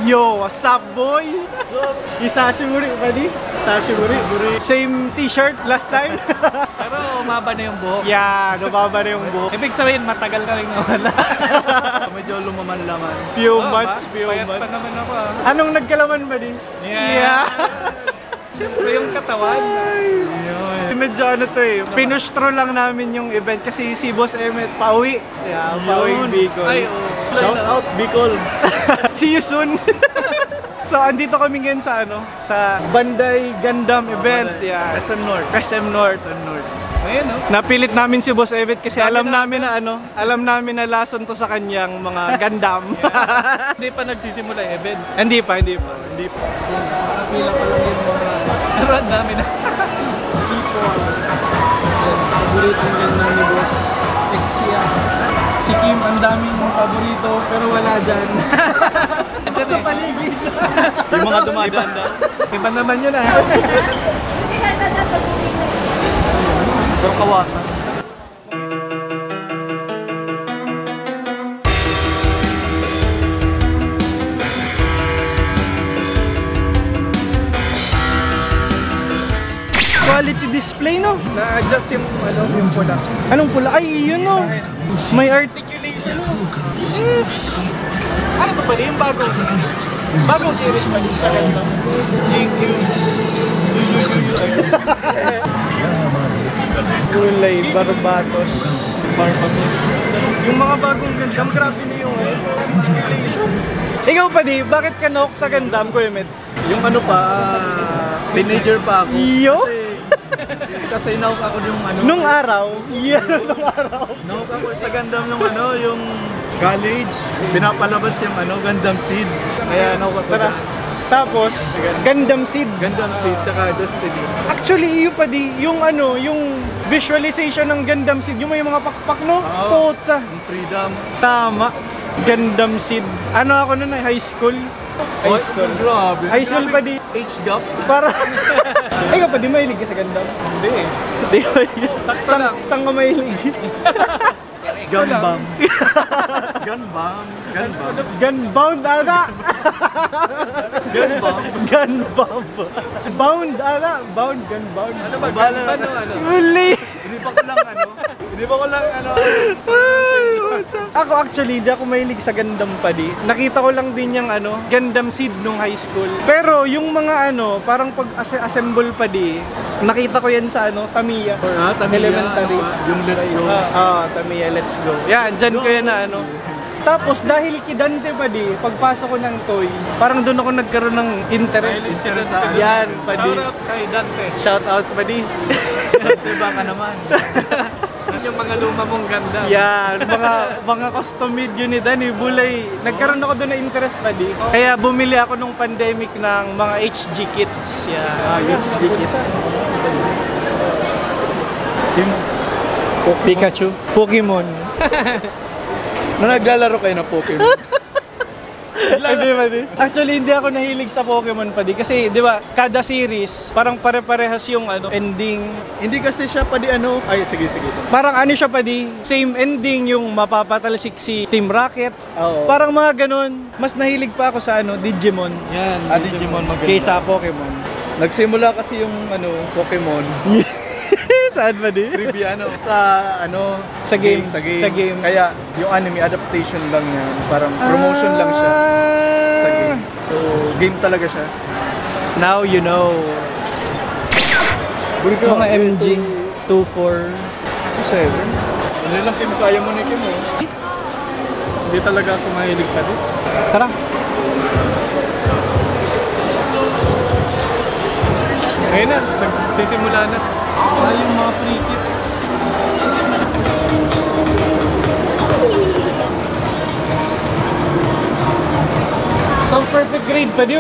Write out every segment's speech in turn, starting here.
Yo, what's up, boy? What's up? Isashimuri, buddy? Sashimuri. Same t-shirt last time? Pero umaba na yung buhok. Yeah, lumaba na yung buhok. Ibig sabihin, matagal ka rin nawala. Medyo lumaman-laman. Few months. Payat pa naman ako Anong nagkalaman ba di? Yeah. Siyempre yung katawan. Medyo ano to eh, pinustro lang namin yung event kasi si Boss Emmet pauwi. Yeah, pauwi Bicol. Ay, Shout out Bicol. See you soon. So andito kami ngayon sa sa Banday Gundam event. Yeah. SM North. SM North. Ayun, no? Napilit namin si Boss Emmet kasi alam namin na lason to sa kanyang mga Gundam. Hindi pa nagsisimula yung event. Hindi pa. Nakapila pa lang yung mga run namin na. Paboritong Gundam ni Boss Exia. Si Kim, ang daming paborito pero wala dyan. Sa paligid. Yung mga dumadaan daw. Iba naman yun ah. Pero kawasan. Quality display, no? Na-adjust yung pula. Anong pula? Ay, yun, no? May articulation, no? Ano to pala? Yung bagong series? Bagong series pa yung sa ganda. Kulay, Barbatos. Yung mga bagong Gundam, grabe na yung articulation. Ikaw pa di, bakit ka knock sa Gundam, Kuya Mets? Yung teenager pa ako. Yo? Kasi nauk ako yung Nung araw? Yeah, nung araw. Nauk ako sa Gundam yung college. Pinapalabas yung Gundam Seed. Kaya nauk ako dyan. Tapos, Gundam Seed. Gundam Seed, tsaka Destiny. Actually, yung pa di, yung visualization ng Gundam Seed, yung may mga pakpak, no? Oo. Putsa. Yung Freedom. Tama. Gundam Seed. Ano ako nun high school? High school. Grabe. High school pa di. Age gap. Para... Ikaw pa di mahilig ka sa Gundam? Hindi eh. Di mahilig. Sakto lang. Saan ka mahilig? Gunbam. Gunbound ata! Gunbomb. Bound ata. Gunbound. Ano ba? Ano? Huli! Hindi pa ko lang Ako actually, di ako mahilig sa Gundam pa di. Nakita ko lang din yung Gundam Seed nung high school. Pero yung mga parang pag-assemble pa di, nakita ko yan sa Tamiya. Tamiya. Elementary. Yung Let's Go. Tamiya, Let's Go. Yan, dyan ko yan na Tapos dahil kay Dante pa di, pagpasok ko ng toy, parang doon ako nagkaroon ng interest. Yan, pa di. Shout out kay Dante. Shout out pa di. Dante baka naman. Yung mga luma mong ganda. Yan, mga custom made yun ni Danny Bulay. Nagkaroon ako doon na interest pa di. Kaya bumili ako nung pandemic ng mga HG kits. Yan, HG kits. Pikachu. Pokemon. Naglalaro kayo ng Pokemon? Hindi ba di? Actually, hindi ako nahilig sa Pokemon pa di. Kasi, di ba, kada series, parang pare-parehas yung ending. Hindi kasi siya pa di Ay, sige. Parang siya pa di, same ending yung mapapatalsik si Team Rocket. Oo. Parang mga ganun. Mas nahilig pa ako sa Digimon. Yan, Digimon maganda. Kaysa Pokemon. Nagsimula kasi yung Pokemon. Saan ba di? Trivia sa Sa game. Sa game. Sa game. Kaya yung anime adaptation lang yan. Parang promotion lang siya sa game. So game talaga siya. Now you know. Mga MG 2-4 2-7. Ano lang Kim, kaya mo ni Kim Hindi talaga ako mahilig pa din. Tara. Ngayon na, nagsisimula na. Yung mga free kit. So perfect grade pa di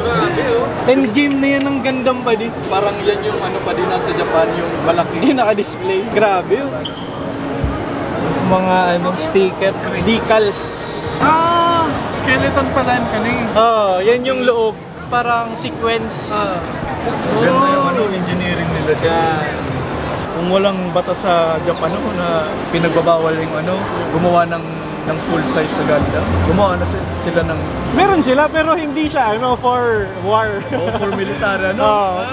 Grabe Endgame na yan ng Gundam pa di. Parang yan yung pa din nasa Japan, yung malaki. Yung naka-display. Grabe Mga sticker, decals. Skeleton pala yun kanina. Yan yung loob. Parang sequence. Ganda yung engineering nila dyan. Kung walang batas sa Japan na pinagbabawal yung gumawa ng ng full size sa Gundam. Gumawa na sila ng Meron sila pero hindi siya for war. for military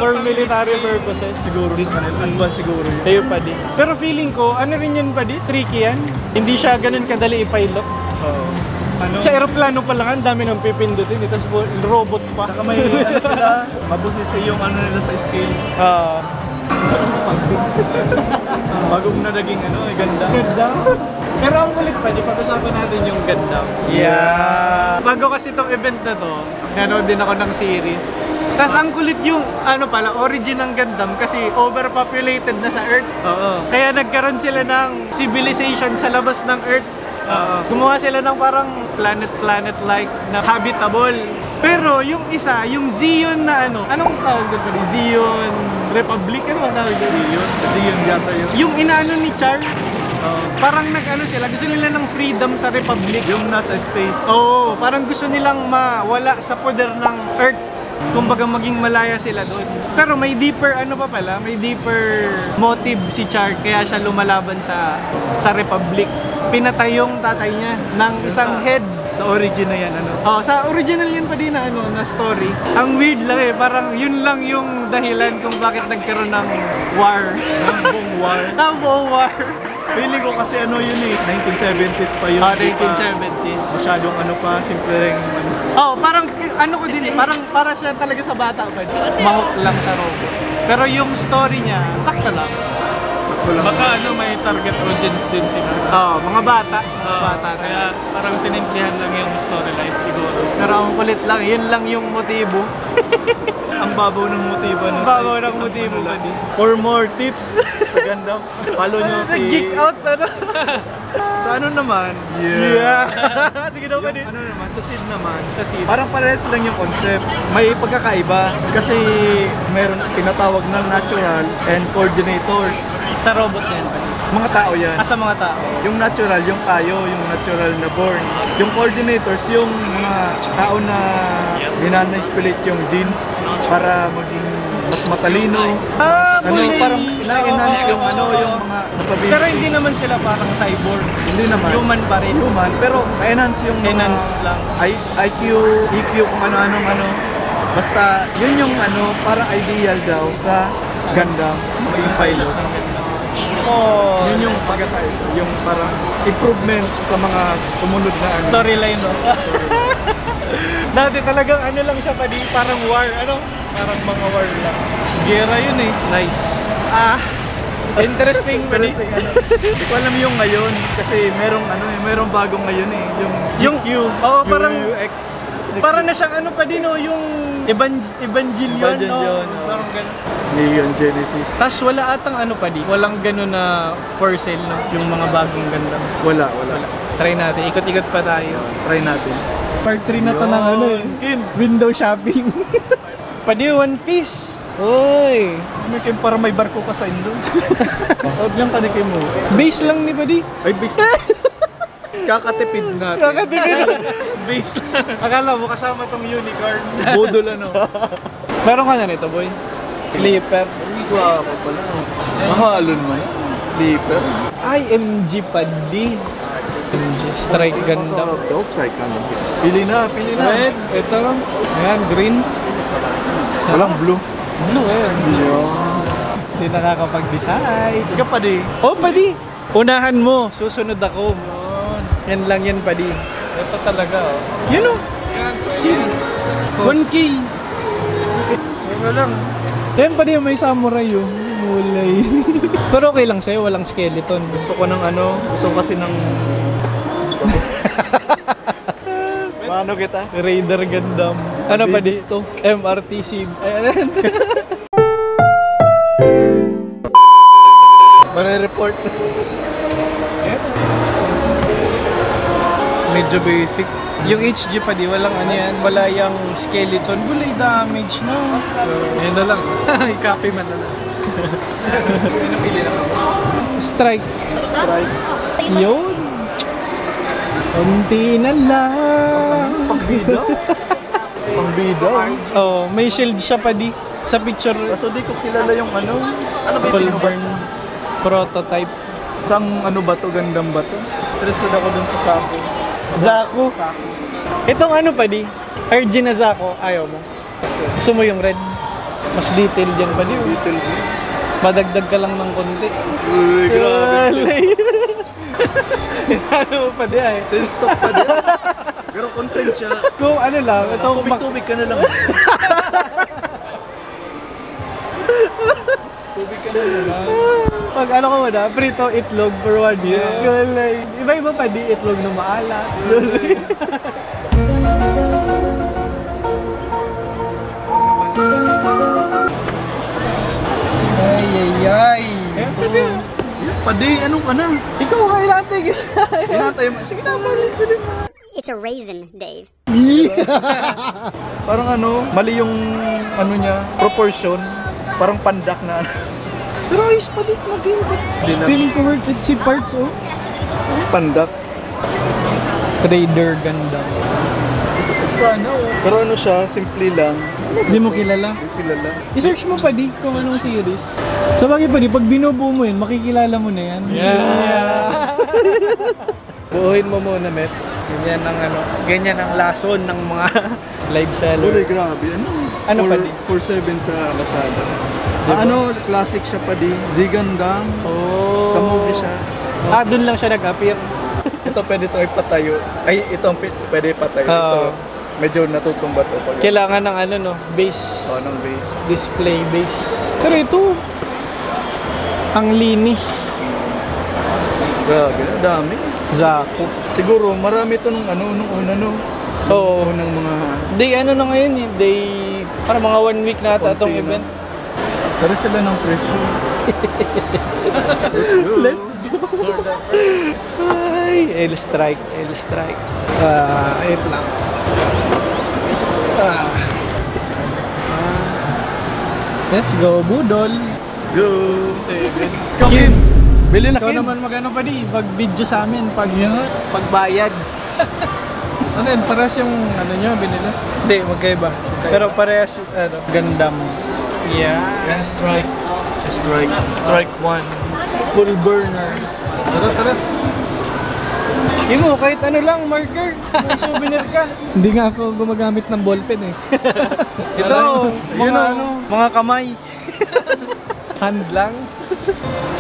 For military purposes. siguro sa kanila. Advance siguro yun. Ayun pa di. Pero feeling ko, ano rin yun pa di? Tricky yan. Hindi siya ganun kadali ipilot. Sa aeroplano pa lang, ang dami nang pipindutin. Tapos robot pa. Saka may ano sila, mabusisi yung ano nila sa scale. Bagong na naging ganda. Ganda. Pero ang kulit pa, di pag-usapan natin yung Gundam. Yeah. Bago kasi itong event na to, nanood din ako ng series. Tapos ang kulit yung, origin ng Gundam kasi overpopulated na sa Earth. Kaya nagkaroon sila ng civilization sa labas ng Earth. Gumawa sila ng parang planet-like na habitable. Pero yung isa, yung Zeon na anong tawag doon? Zeon Republic? Ano ang tawag doon? Zeon yata yun. Yung inaano ni Char, parang sila, gusto nila ng freedom sa Republic. Yung nasa space. Oo, parang gusto nilang mawala sa poder ng Earth. Kumbaga maging malaya sila doon. Pero may deeper may deeper motive si Char kaya siya lumalaban sa Republic. Pinatay yung tatay niya ng isang head. Sa origin na yan, Sa original yan pa din na story. Ang weird lang parang yun lang yung dahilan kung bakit nagkaroon ng war. Ng buong war. Feeling ko kasi yun 1970s pa yun. 1970s. Masyadong pa, simple rin. Parang ko din, para siya talaga sa bata pa. Mahok lang sa robot. Pero yung story niya, sakto lang. Baka may target audience din sila. Mga bata. Kaya parang sinimplihan lang yung storyline siguro. Pero ang kulit lang, yun lang yung motibo. Ang babaw ng motibo. Ang babaw ng motibo ba di? For more tips sa Gundam, follow nyo si... Nag-geek out Sa naman? Yeah. Sige daw ba di? Naman? Sa seed naman. Sa seed. Parang parehas lang yung concept. May pagkakaiba. Kasi meron tinatawag ng naturals and coordinators. Sa robot yan. Mga tao yan. Sa mga tao. Yung natural, yung tayo, yung natural na born. Yung coordinators, yung mga tao na minanipulate yung genes para maging mas matalino. Parang ina-enhance yung yung mga napability. Pero hindi naman sila parang cyborg. Hindi naman. Human pa rin. Human, pero enhance yung enhanced lang. IQ, EQ, kung ano-anong Basta, yun yung parang ideal daw sa Gundam, maging pilot. Yun yung yung parang improvement sa mga sumunod na storyline, Dati talagang lang siya pa di, parang war, parang mga war lang. Gera yun Nice. Interesting pa di. Hindi ko alam yung ngayon kasi merong bagong ngayon yung Q. Parang UX. Para na siyang pa din yung Evangelion. Parang gano'n. Neon Genesis. Tapos wala atang pa di. Walang gano'n na for sale yung mga bagong Gundam. Wala. Try natin. Ikot-ikot pa tayo. Try natin. Part 3 na to ng window shopping. Padi One Piece. Oy. Para may barko ka sa Indo. Huwag lang kanikin mo. Base lang ni Padi. Ay, base. Kakatipid natin. Base lang. Akala mo kasama tong unicorn. Budol Meron ka na nito, boy? Clipper. Wow, pala. Mahalon mo. Clipper. IMG Padi. IMG Strike Gundam. Don't strike Gundam. Pili na. Red. Ito lang. Ayan, green. Walang blue. Ano yan? Hindi nakakapag-decide. Ikaw pa di. Padi. Unahan mo. Susunod ako. Yan lang yan, Padi. Ito talaga, Yan Seal. 1K. Ano lang. Yan, Padi, may samurai Mulay. Pero okay lang sa'yo, walang skeleton. Gusto ko kasi ng... Paano kita? Raider Gundam. Ano pa di? MRTC. Ayan. Mare-report. Medyo basic. Yung HG pa di, walang yan. Wala yung skeleton. Bulay damage, no? Yan na lang. I-copy man na lang. Strike. Yun. Kunti na lang. Pang-bida? May shield siya pa di. Sa picture. Kaso di ko kilala yung Ano ba full burn prototype. Sang ano ba to? Gundam ba to? Interested ako dun sa Sako. Zaku. Itong ano pa di? RG na Zaku, ayaw mo. Gusto mo yung red? Mas detailed yan pa di. Detail din. Madagdag ka lang ng konti. Uy, grabe. Ano mo pa di ay? Sales stock pa din. Pero consent siya. Kung ano lang, itong Tubig-tubig ka na lang. Tubig ka na lang. pag ano ko na, prito itlog for 1 year. Gulay. Iba-iba pa di itlog na maalat. Gulay. Ay, ay, ay. Padi, ano ka na? Ikaw kailangan Hinantay mo. Sige na, pwede mo. It's a raisin, Dave. Parang ano, mali yung ano niya, proportion. Parang pandak na. Pero ayos pa din mag-in. Feeling ko worth it si parts, oh. Pandak. Trader Gundam. Sana oh. Pero ano siya, simple lang. Hindi mo kilala? Hindi kilala. I-search mo pa di kung anong series. Sa bagay pa di, pag binubuo mo yun, makikilala mo na yan. Yeah. Buuhin mo muna, Mets. Ganyan ang lason ng mga live seller. Uy, grabe. Ano pa di? 4.7 sa Lazada. Ano, classic siya pa di. Zigandang. Oh. Sa movie siya. Dun lang siya nag-appear. Ito pwede ito ipatayo. Ay, ito ang pwede ipatayo. Ito, medyo natutumba to. Kailangan ng ano no, base. Ng base. Display base. Pero ito, ang linis. Grabe, ang dami. Zaku. Siguro, marami ito nung una no. Oo. Unang mga... Day ano na ngayon eh, day, para mga 1 week na ata Konti itong na. event. Pero sila ng presyo. Let's go. Ay, L-strike. Wait lang. Let's go, Budol. Let's go. 7. Kim, Bili na ikaw Kim. naman mag-ano pa di, pag-video sa amin, pagbayads. Ano yun? Parehas yung ano nyo, binila? Hindi, magkaiba. Pero parehas, Gundam. Yeah. Yan, strike. Si strike. Strike 1. Full burner. Tara. Imo, kahit ano lang, marker. May souvenir ka. Hindi nga ako gumagamit ng ballpen eh. Ito, mga kamay. Hand lang.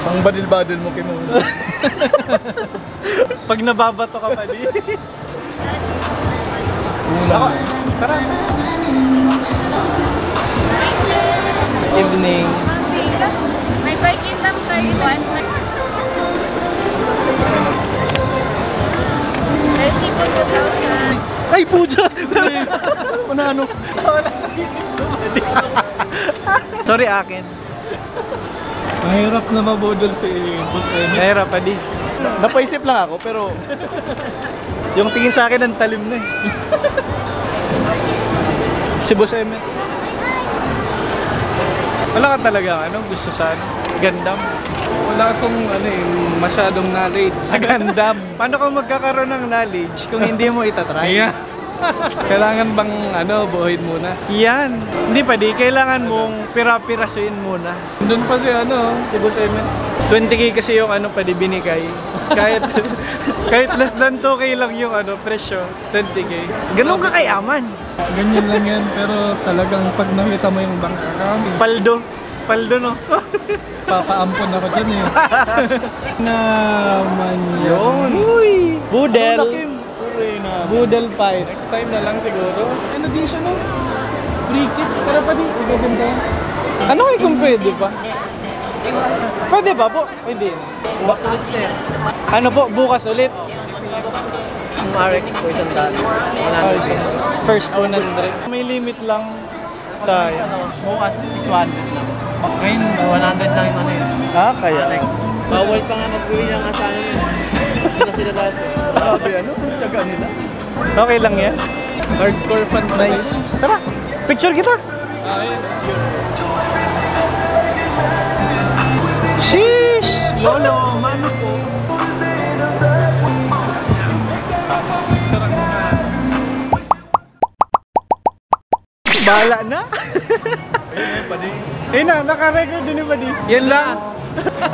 Ang badil-badil mo Kim. Pag nababato ka pa di. Ulang. Tara. Evening. May pagkita kayo. Merci po 2,000. Ay, puja! Ano? Wala sa isip ko. Sorry, akin. Mahirap na mabudol si Boss Emi. Mahirap pa di. Napaisip lang ako pero Yung tingin sa akin ang talim na eh. Si Boss Emmet. Wala ka talaga gusto sa Gundam. Wala akong masyadong knowledge sa Gundam. Paano ka magkakaroon ng knowledge kung hindi mo itatry? Yeah. Kailangan bang buuhin muna? Yan. Hindi pa di. Kailangan mong pira-pirasuin muna. Doon pa si Si Boss Emmet. 20k kasi yung pa di binikay. Kahit less than 2k lang yung presyo. 20k. Ganun ka kayaman. ganyan lang yan, pero talagang pag nakita mo yung bank account, Paldo no? papaampon ako dyan eh. Naman Yun. Uy! Budel. na. Budel fight. Next time na lang siguro. Ano din siya no? Free kits. Tara pa din. Ibabenta yan. Ano kayo kung pwede pa? Pwede ba po? Hindi. Bukas ulit siya. Ano po? Bukas ulit? Ang RX po isang daan. Ay, first 100. May limit lang. Sayang. Bukas 200 lang. Ngayon, 100 lang yung yun. Kaya. RX. Bawal pa nga mag-uwi ng asano yun. Sila lahat eh. Grabe tiyaga nila. Okay lang yan. Hardcore fan pa rin. Nice. Tara, picture kita. Sheesh! Lolo, mano po. Bahala na. Ayun na, naka-record din ni Buddy. Yan lang.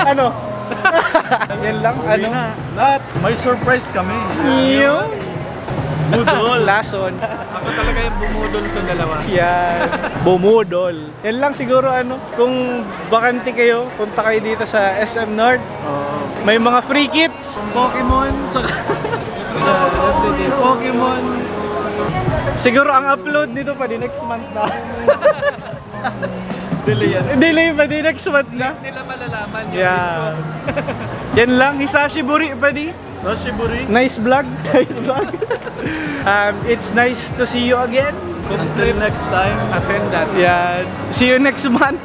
Ano? Yan lang, ano? At may surprise kami. Yung budol. Lason. Ako talaga yung bumudol sa dalawa. Yan. Bumudol. Yan lang siguro ano. Kung bakante kayo, punta kayo dito sa SM North. May mga free kits. Pokemon, tsaka Pokemon. Siguro ang upload nito pa di next month na. Delay yan. Delay pa di next month na. Nila malalaman yung Yeah. Yan lang. Hisashiburi pa di. Noshiburi. Nice vlog. Nice vlog. It's nice to see you again. Until next time. attend that. Yan. See you next month.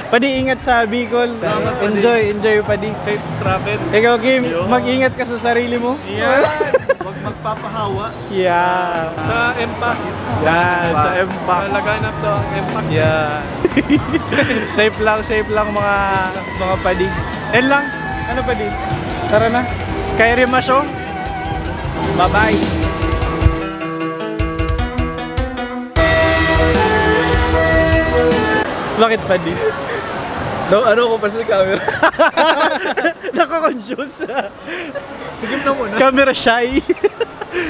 Padi, ingat sa Bicol. Enjoy Padi. Safe travel. Ikaw, Kim, Yo. mag-ingat ka sa sarili mo. Yeah. Huwag magpapahawa. Yeah. Sa Impact. Yan, sa Impact. Nalaganap to ang Impact. Yeah. safe lang mga Padi. Yan lang. Ano Padi? Tara na. Kaya Rimasyo. Bye-bye. Bakit Padi? Ano ko pa sa camera? Nako-confuse. Sige na muna. Camera shy.